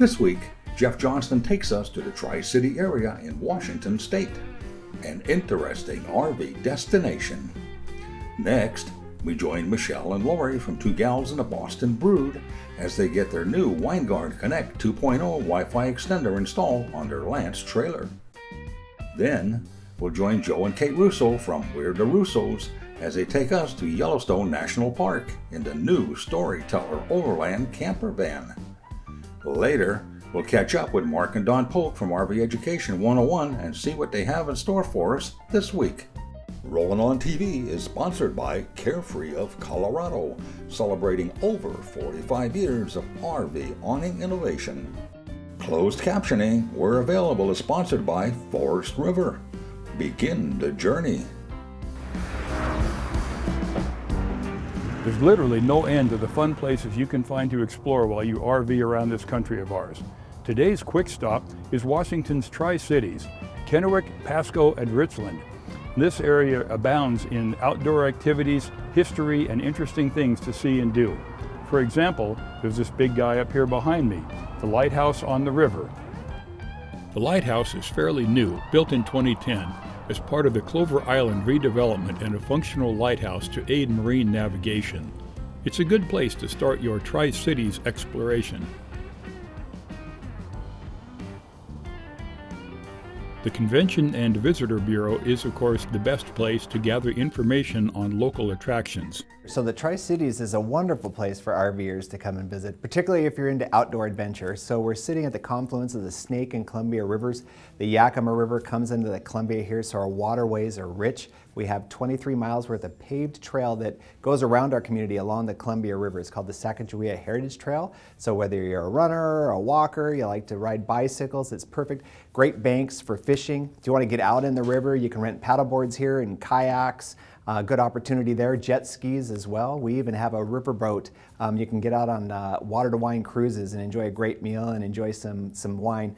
This week, Jeff Johnston takes us to the Tri-City area in Washington State, an interesting RV destination. Next, we join Michelle and Laurie from Two Gals and a Boston Brood as they get their new Winegard ConnecT 2.0 Wi-Fi extender installed on their Lance trailer. Then, we'll join Joe and Kait Russo from We're the Russos as they take us to Yellowstone National Park in the new Storyteller Overland camper van. Later, we'll catch up with Mark and Dawn Polk from RV Education 101 and see what they have in store for us this week. Rollin on TV is sponsored by Carefree of Colorado, celebrating over 45 years of RV awning innovation. Closed captioning, where available, is sponsored by Forest River. Begin the journey. There's literally no end to the fun places you can find to explore while you RV around this country of ours. Today's quick stop is Washington's Tri-Cities, Kennewick, Pasco, and Richland. This area abounds in outdoor activities, history, and interesting things to see and do. For example, there's this big guy up here behind me, the lighthouse on the river. The lighthouse is fairly new, built in 2010, as part of the Clover Island redevelopment and a functional lighthouse to aid marine navigation. It's a good place to start your Tri-Cities exploration. The Convention and Visitor Bureau is, of course, the best place to gather information on local attractions. So the Tri-Cities is a wonderful place for RVers to come and visit, particularly if you're into outdoor adventure. So we're sitting at the confluence of the Snake and Columbia Rivers. The Yakima River comes into the Columbia here, so our waterways are rich. We have 23 miles worth of paved trail that goes around our community along the Columbia River. It's called the Sacagawea Heritage Trail. So whether you're a runner or a walker, you like to ride bicycles, it's perfect. Great banks for fishing. If you want to get out in the river, you can rent paddleboards here and kayaks. Good opportunity there. Jet skis as well. We even have a riverboat. You can get out on water to wine cruises and enjoy a great meal and enjoy some wine.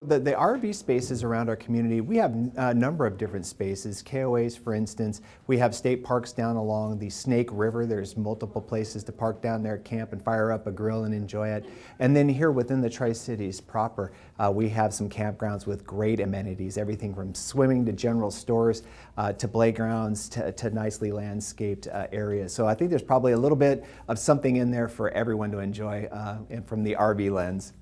The RV spaces around our community, we have a number of different spaces. KOAs, for instance. We have state parks down along the Snake River. There's multiple places to park down there, camp and fire up a grill and enjoy it. And then here within the Tri-Cities proper, we have some campgrounds with great amenities, everything from swimming to general stores to playgrounds to nicely landscaped areas. So I think there's probably a little bit of something in there for everyone to enjoy from the RV lens.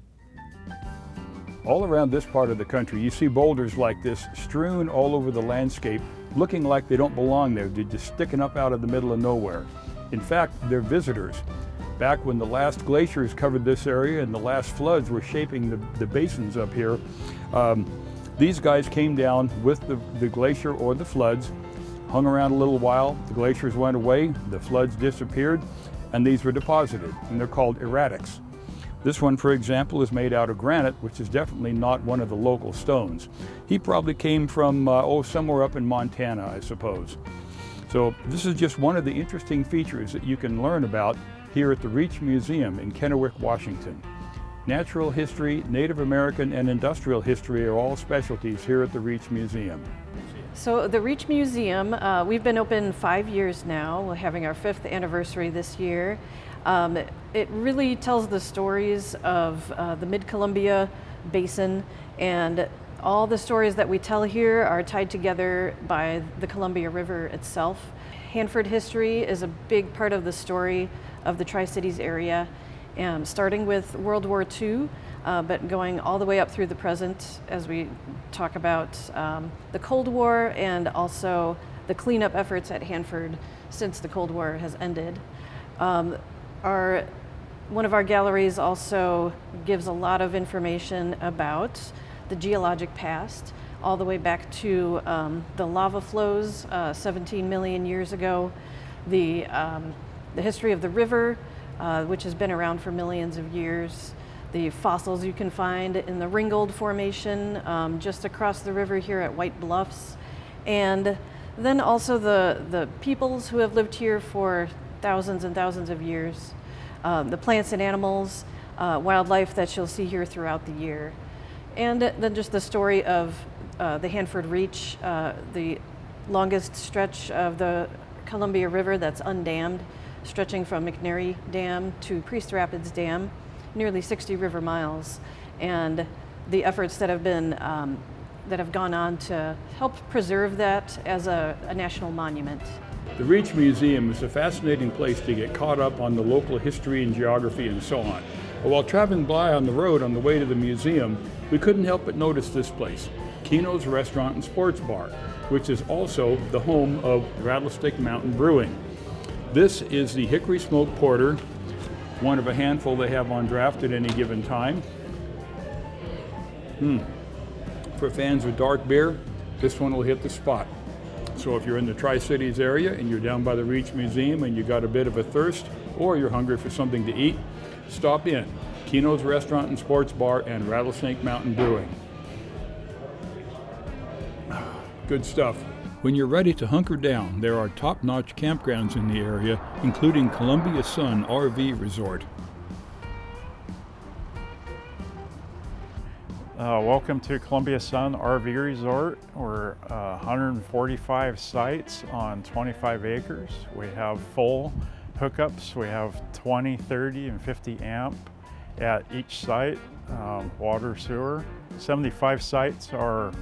All around this part of the country, you see boulders like this strewn all over the landscape, looking like they don't belong there. They're just sticking up out of the middle of nowhere. In fact, they're visitors. Back when the last glaciers covered this area and the last floods were shaping the basins up here, these guys came down with the glacier or the floods, hung around a little while, the glaciers went away, the floods disappeared, and these were deposited, and they're called erratics. This one, for example, is made out of granite, which is definitely not one of the local stones. He probably came from, somewhere up in Montana, I suppose. So this is just one of the interesting features that you can learn about here at the Reach Museum in Kennewick, Washington. Natural history, Native American, and industrial history are all specialties here at the Reach Museum. So the Reach Museum, we've been open 5 years now. We're having our 5th anniversary this year. It really tells the stories of the Mid-Columbia Basin, and all the stories that we tell here are tied together by the Columbia River itself. Hanford history is a big part of the story of the Tri-Cities area, starting with World War II, but going all the way up through the present as we talk about the Cold War and also the cleanup efforts at Hanford since the Cold War has ended. One of our galleries also gives a lot of information about the geologic past, all the way back to the lava flows 17 million years ago, the history of the river, which has been around for millions of years, the fossils you can find in the Ringgold Formation just across the river here at White Bluffs, and then also the peoples who have lived here for thousands and thousands of years, the plants and animals, wildlife that you'll see here throughout the year. And then just the story of the Hanford Reach, the longest stretch of the Columbia River that's undammed, stretching from McNary Dam to Priest Rapids Dam nearly 60 river miles, and the efforts that have been that have gone on to help preserve that as a national monument. The Reach Museum is a fascinating place to get caught up on the local history and geography and so on. But while traveling by on the road on the way to the museum, we couldn't help but notice this place, Keno's Restaurant and Sports Bar, which is also the home of Rattlesnake Mountain Brewing. This is the Hickory Smoked Porter, one of a handful they have on draft at any given time. For fans of dark beer, this one will hit the spot. So if you're in the Tri-Cities area and you're down by the Reach Museum and you got a bit of a thirst, or you're hungry for something to eat, stop in. Keno's Restaurant and Sports Bar and Rattlesnake Mountain Brewing. Good stuff. When you're ready to hunker down, there are top-notch campgrounds in the area, including Columbia Sun RV Resort. Welcome to Columbia Sun RV Resort. We're 145 sites on 25 acres. We have full hookups. We have 20, 30, and 50 amp at each site, water, sewer. 75 sites are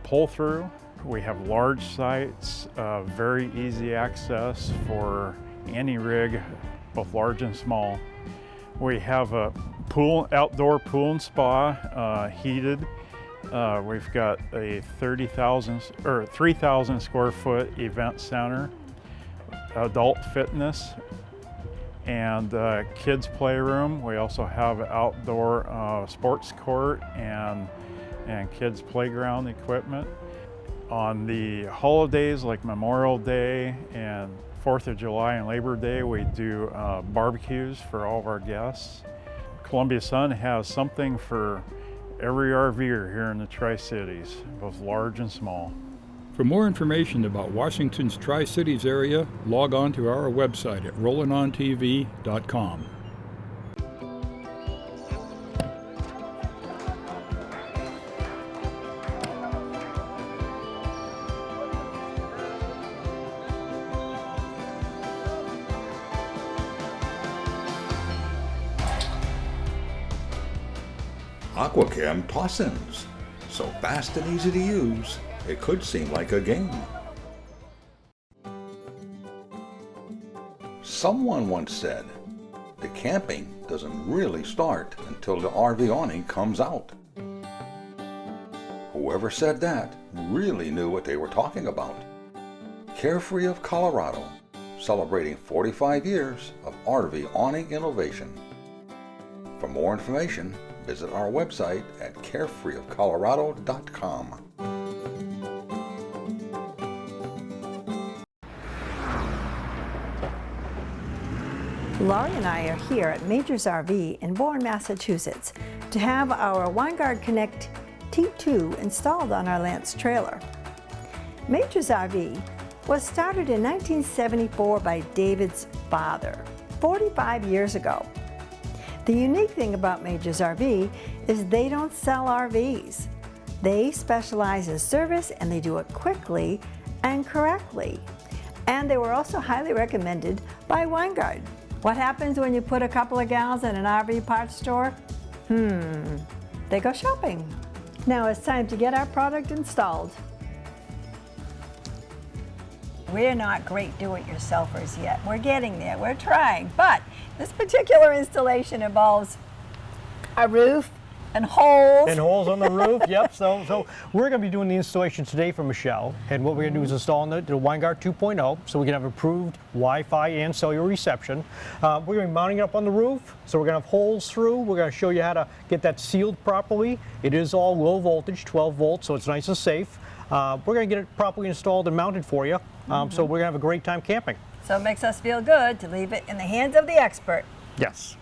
pull-through. We have large sites, very easy access for any rig, both large and small. We have a outdoor pool and spa, heated. We've got a 3,000 square foot event center, adult fitness, and kids playroom. We also have outdoor sports court and kids playground equipment. On the holidays like Memorial Day and 4th of July and Labor Day, we do barbecues for all of our guests. Columbia Sun has something for every RVer here in the Tri-Cities, both large and small. For more information about Washington's Tri-Cities area, log on to our website at rollinontv.com. Aquacam toss-ins. So fast and easy to use, it could seem like a game. Someone once said, the camping doesn't really start until the RV awning comes out. Whoever said that really knew what they were talking about. Carefree of Colorado, celebrating 45 years of RV awning innovation. For more information, visit our website at carefreeofcolorado.com. Laurie and I are here at Major's RV in Bourne, Massachusetts to have our Winegard ConnecT T2 installed on our Lance trailer. Major's RV was started in 1974 by David's father, 45 years ago. The unique thing about Major's RV is they don't sell RVs. They specialize in service and they do it quickly and correctly. And they were also highly recommended by Winegard. What happens when you put a couple of gals in an RV parts store? They go shopping. Now it's time to get our product installed. We're not great do-it-yourselfers yet. We're getting there, we're trying, but this particular installation involves a roof and holes. And holes on the roof, yep. So we're going to be doing the installation today for Michelle, and what we're going to do is install the Winegard 2.0 so we can have improved Wi-Fi and cellular reception. We're going to be mounting it up on the roof, so we're going to have holes through. We're going to show you how to get that sealed properly. It is all low voltage, 12 volts, so it's nice and safe. We're going to get it properly installed and mounted for you, so we're going to have a great time camping. So it makes us feel good to leave it in the hands of the expert. Yes.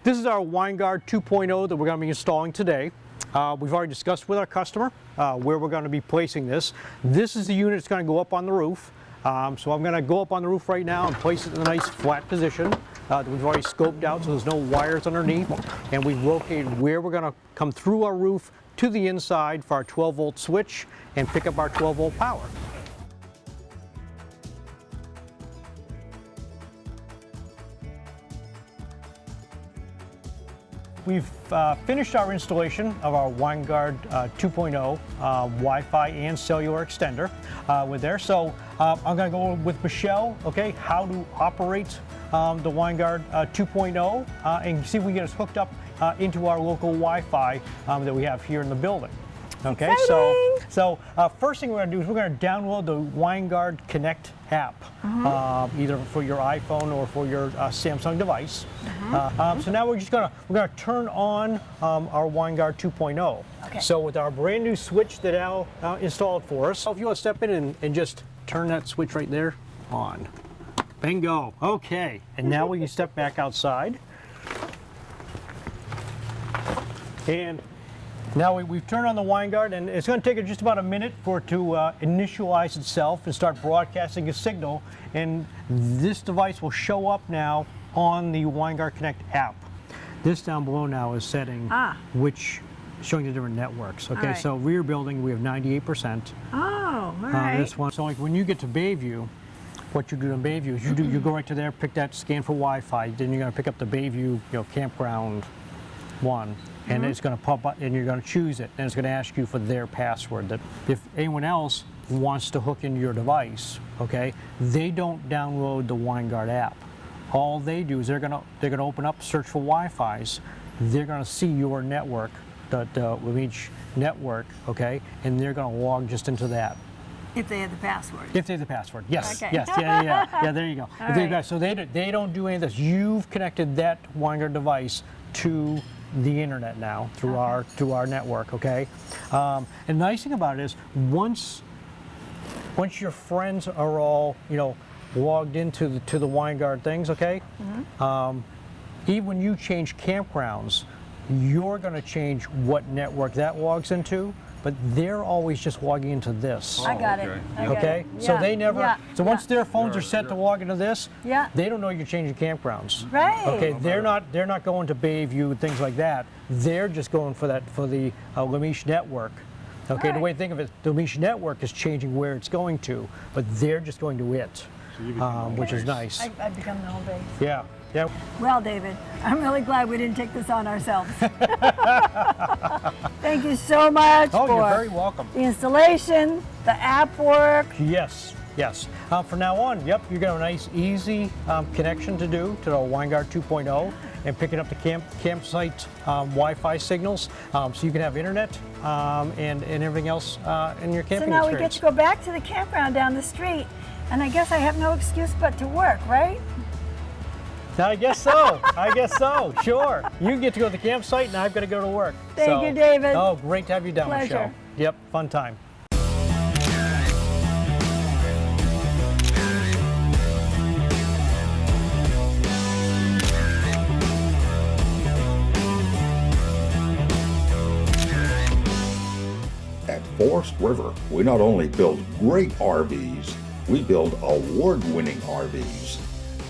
This is our Winegard 2.0 that we're going to be installing today. We've already discussed with our customer where we're going to be placing this. This is the unit that's going to go up on the roof. So I'm going to go up on the roof right now and place it in a nice flat position that we've already scoped out so there's no wires underneath. And we've located where we're going to come through our roof to the inside for our 12-volt switch and pick up our 12-volt power. we've finished our installation of our Winegard 2.0 Wi-Fi and cellular extender with there. So I'm going to go with Michelle, okay, how to operate the Winegard 2.0 and see if we can get us hooked up into our local Wi-Fi that we have here in the building. Okay, so first thing we're going to do is we're going to download the Winegard ConnecT app, either for your iPhone or for your Samsung device. So now we're going to turn on our Winegard 2.0. Okay. So with our brand new switch that Al installed for us, so if you want to step in and just turn that switch right there on. Bingo. Okay, and now we can step back outside. And now we've turned on the Winegard, and it's going to take it just about a minute for it to initialize itself and start broadcasting a signal. And this device will show up now on the Winegard ConnecT app. This down below now is setting showing the different networks. Okay, so rear building we have 98%. Oh, all right. This one. So like when you get to Bayview, what you do in Bayview is you go right to there, pick that scan for Wi-Fi. Then you're going to pick up the Bayview campground one. And it's going to pop up, and you're going to choose it, and it's going to ask you for their password. That if anyone else wants to hook into your device, okay, they don't download the Winegard app. All they do is they're going to open up, search for Wi-Fi's. They're going to see your network, with each network, okay, and they're going to log just into that. If they have the password. If they have the password, yes, Okay. yes, yeah. There you go. All right. So they don't do any of this. You've connected that Winegard device to the internet now through our network, okay? And the nice thing about it is once your friends are all logged into the Winegard things, okay? Even when you change campgrounds, you're going to change what network that logs into, but they're always just logging into this. I got it. Okay, so they never. So once their phones are set to log into this, they don't know you're changing campgrounds. Right. Okay, they're not going to Bayview and things like that. They're just going for the Lamiche network. Okay, the way to think of it, the Lamiche network is changing where it's going to, but they're just going to it, which is nice. I've become the home base. Yeah. Yeah. Well, David, I'm really glad we didn't take this on ourselves. Thank you so much Oh, for you're very welcome. the installation, the app work. Yes. From now on, you're going to have a nice, easy connection to the Winegard 2.0 and picking up the campsite Wi-Fi signals, so you can have internet and everything else in your camping So now experience. we get to go back to the campground down the street, and I guess I have no excuse but to work, right? I guess so. Sure. You get to go to the campsite, and I've got to go to work. Thank you, David. Oh, great to have you down, Pleasure. Michelle. Yep, fun time. At Forest River, we not only build great RVs, we build award-winning RVs.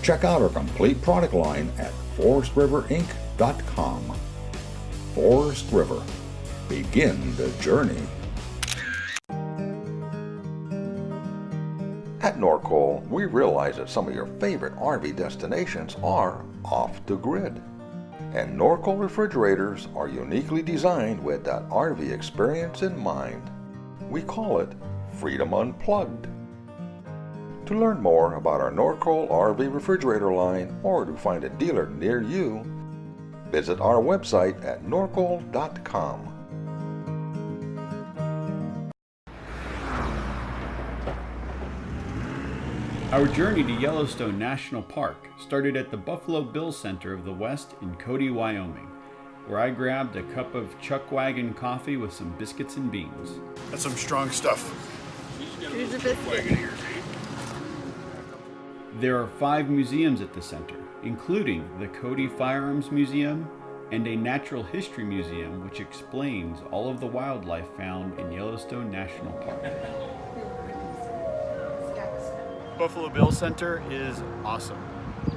Check out our complete product line at forestriverinc.com. Forest River. Begin the journey. At Norcoal, we realize that some of your favorite RV destinations are off the grid. And Norcoal refrigerators are uniquely designed with that RV experience in mind. We call it Freedom Unplugged. To learn more about our Norcoal RV refrigerator line or to find a dealer near you, visit our website at norcoal.com. Our journey to Yellowstone National Park started at the Buffalo Bill Center of the West in Cody, Wyoming, where I grabbed a cup of Chuck Wagon coffee with some biscuits and beans. That's some strong stuff. Here's a biscuit. There are 5 museums at the center, including the Cody Firearms Museum and a Natural History Museum, which explains all of the wildlife found in Yellowstone National Park. Buffalo Bill Center is awesome.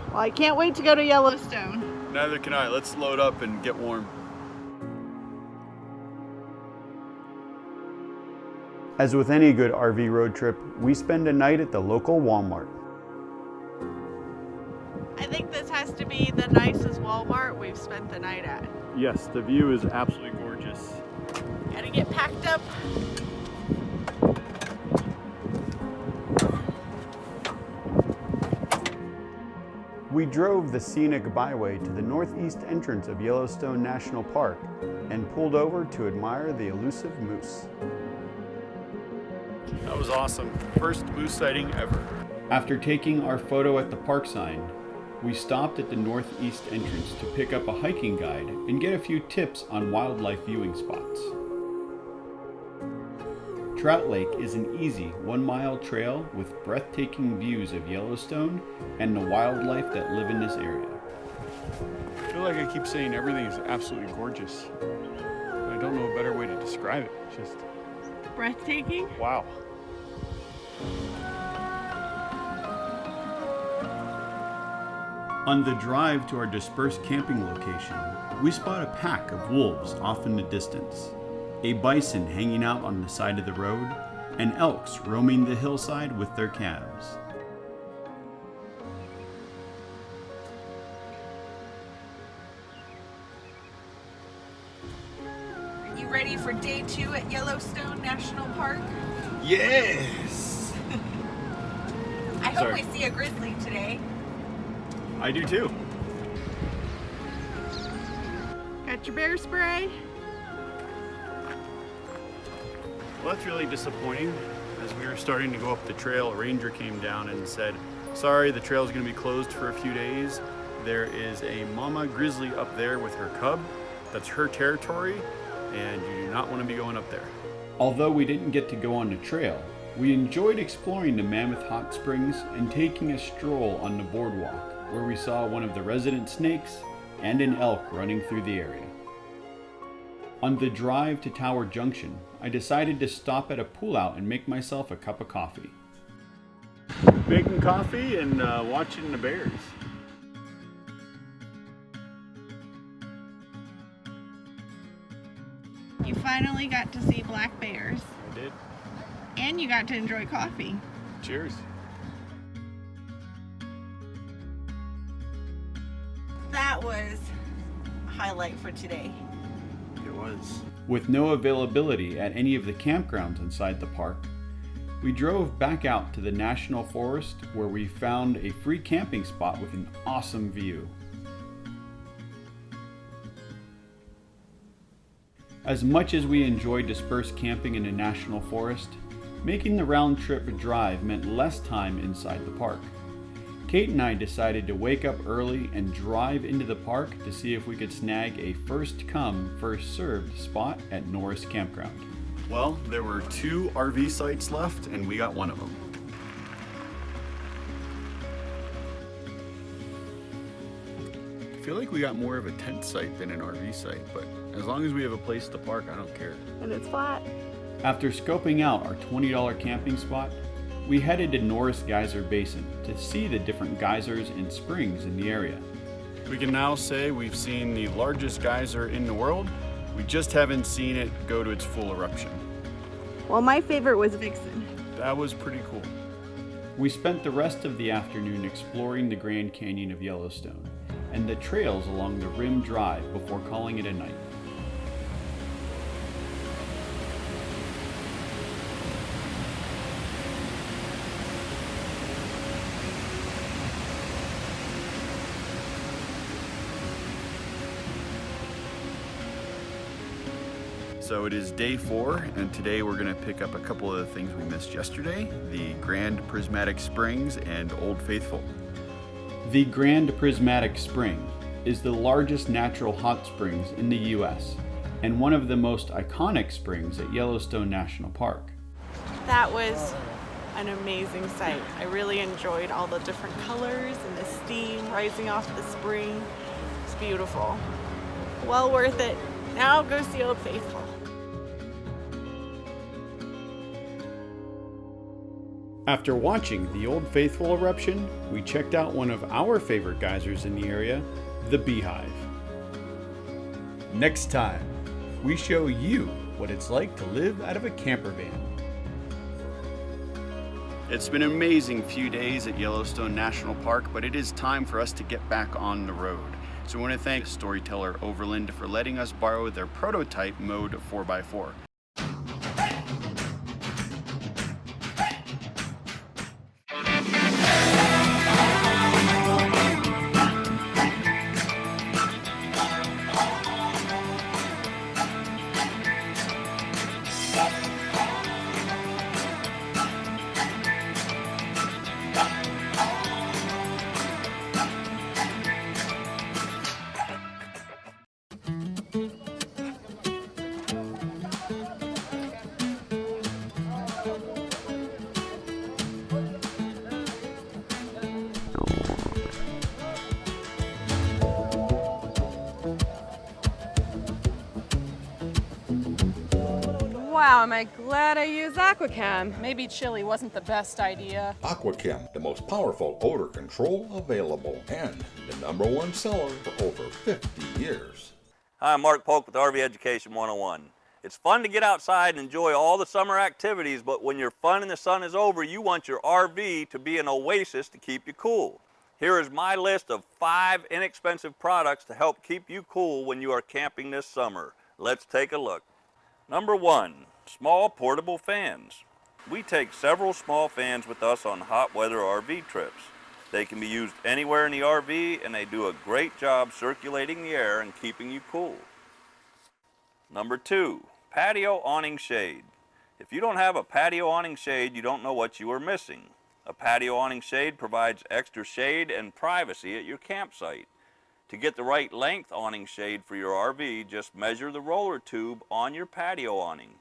Well, I can't wait to go to Yellowstone. Neither can I. Let's load up and get warm. As with any good RV road trip, we spend a night at the local Walmart. I think this has to be the nicest Walmart we've spent the night at. Yes, the view is absolutely gorgeous. Gotta get packed up. We drove the scenic byway to the northeast entrance of Yellowstone National Park and pulled over to admire the elusive moose. That was awesome. First moose sighting ever. After taking our photo at the park sign, we stopped at the northeast entrance to pick up a hiking guide and get a few tips on wildlife viewing spots. Trout Lake is an easy 1-mile trail with breathtaking views of Yellowstone and the wildlife that live in this area. I feel like I keep saying everything is absolutely gorgeous. I don't know a better way to describe it. It's just Breathtaking. wow. On the drive to our dispersed camping location, we spot a pack of wolves off in the distance, a bison hanging out on the side of the road, and elks roaming the hillside with their calves. You ready for day 2 at Yellowstone National Park? Yes! I hope we see a grizzly today. I do too. Got your bear spray? Well, that's really disappointing. As we were starting to go up the trail, a ranger came down and said, sorry, the trail's going to be closed for a few days. There is a mama grizzly up there with her cub. That's her territory, and you do not want to be going up there. Although we didn't get to go on the trail, we enjoyed exploring the Mammoth Hot Springs and taking a stroll on the boardwalk, where we saw one of the resident snakes and an elk running through the area. On the drive to Tower Junction, I decided to stop at a pullout and make myself a cup of coffee. Making coffee and watching the bears. You finally got to see black bears. I did. And you got to enjoy coffee. Cheers. That was a highlight for today. It was. With no availability at any of the campgrounds inside the park, we drove back out to the National Forest where we found a free camping spot with an awesome view. As much as we enjoyed dispersed camping in the National Forest, making the round trip drive meant less time inside the park. Kait and I decided to wake up early and drive into the park to see if we could snag a first come, first served spot at Norris Campground. Well, there were 2 RV sites left, and we got one of them. I feel like we got more of a tent site than an RV site, but as long as we have a place to park, I don't care. And it's flat. After scoping out our $20 camping spot, we headed to Norris Geyser Basin to see the different geysers and springs in the area. We can now say we've seen the largest geyser in the world. We just haven't seen it go to its full eruption. Well, my favorite was Vixen. That was pretty cool. We spent the rest of the afternoon exploring the Grand Canyon of Yellowstone and the trails along the Rim Drive before calling it a night. So it is day 4, and today we're going to pick up a couple of the things we missed yesterday, the Grand Prismatic Springs and Old Faithful. The Grand Prismatic Spring is the largest natural hot springs in the U.S. and one of the most iconic springs at Yellowstone National Park. That was an amazing sight. I really enjoyed all the different colors and the steam rising off the spring. It's beautiful. Well worth it. Now go see Old Faithful. After watching the Old Faithful eruption, we checked out one of our favorite geysers in the area, the Beehive. Next time, we show you what it's like to live out of a camper van. It's been an amazing few days at Yellowstone National Park, but it is time for us to get back on the road. So we want to thank Storyteller Overland for letting us borrow their prototype mode 4x4. Wow, am I glad I used Aquacam. Maybe chili wasn't the best idea. Aquachem, the most powerful odor control available, and the #1 seller for over 50 years. Hi, I'm Mark Polk with RV Education 101. It's fun to get outside and enjoy all the summer activities, but when your fun in the sun is over, you want your RV to be an oasis to keep you cool. Here is my list of 5 inexpensive products to help keep you cool when you are camping this summer. Let's take a look. Number 1, small portable fans. We take several small fans with us on hot weather RV trips. They can be used anywhere in the RV and they do a great job circulating the air and keeping you cool. Number 2, patio awning shade. If you don't have a patio awning shade, you don't know what you are missing. A patio awning shade provides extra shade and privacy at your campsite. To get the right length awning shade for your RV, just measure the roller tube on your patio awning.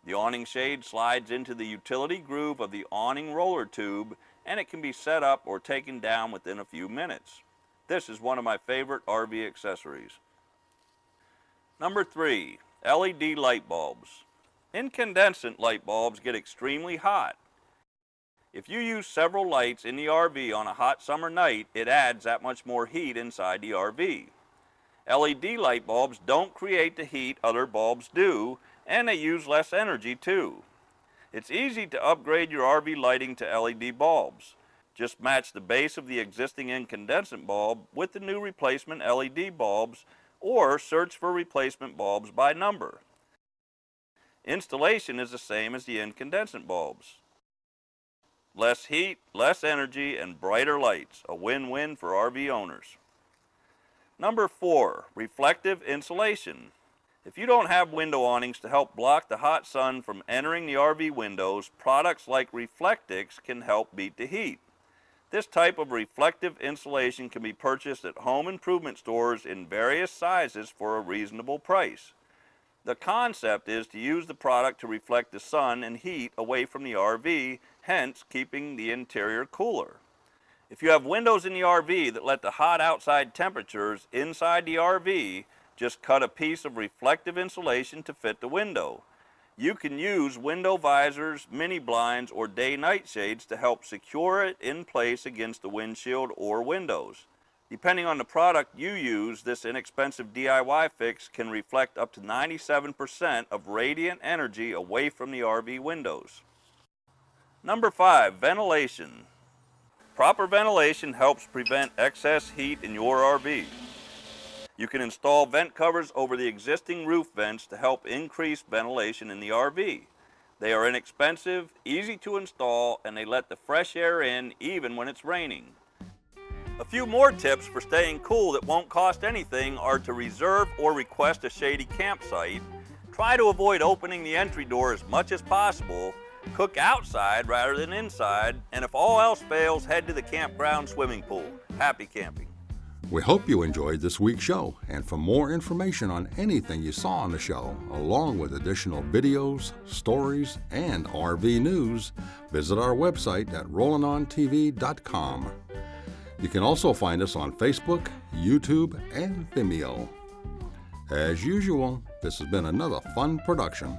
The awning shade slides into the utility groove of the awning roller tube and it can be set up or taken down within a few minutes. This is one of my favorite RV accessories. Number 3, LED light bulbs. Incandescent light bulbs get extremely hot. If you use several lights in the RV on a hot summer night, it adds that much more heat inside the RV. LED light bulbs don't create the heat other bulbs do, and they use less energy too. It's easy to upgrade your RV lighting to LED bulbs. Just match the base of the existing incandescent bulb with the new replacement LED bulbs, or search for replacement bulbs by number. Installation is the same as the incandescent bulbs. Less heat, less energy, and brighter lights. A win-win for RV owners. Number 4, reflective insulation. If you don't have window awnings to help block the hot sun from entering the RV windows, products like Reflectix can help beat the heat. This type of reflective insulation can be purchased at home improvement stores in various sizes for a reasonable price. The concept is to use the product to reflect the sun and heat away from the RV, hence keeping the interior cooler. If you have windows in the RV that let the hot outside temperatures inside the RV, just cut a piece of reflective insulation to fit the window. You can use window visors, mini blinds, or day-night shades to help secure it in place against the windshield or windows. Depending on the product you use, this inexpensive DIY fix can reflect up to 97% of radiant energy away from the RV windows. Number 5, ventilation. Proper ventilation helps prevent excess heat in your RV. You can install vent covers over the existing roof vents to help increase ventilation in the RV. They are inexpensive, easy to install, and they let the fresh air in even when it's raining. A few more tips for staying cool that won't cost anything are to reserve or request a shady campsite, try to avoid opening the entry door as much as possible, cook outside rather than inside, and if all else fails, head to the campground swimming pool. Happy camping. We hope you enjoyed this week's show, and for more information on anything you saw on the show, along with additional videos, stories, and RV news, visit our website at rollinontv.com. You can also find us on Facebook, YouTube, and Vimeo. As usual, this has been another fun production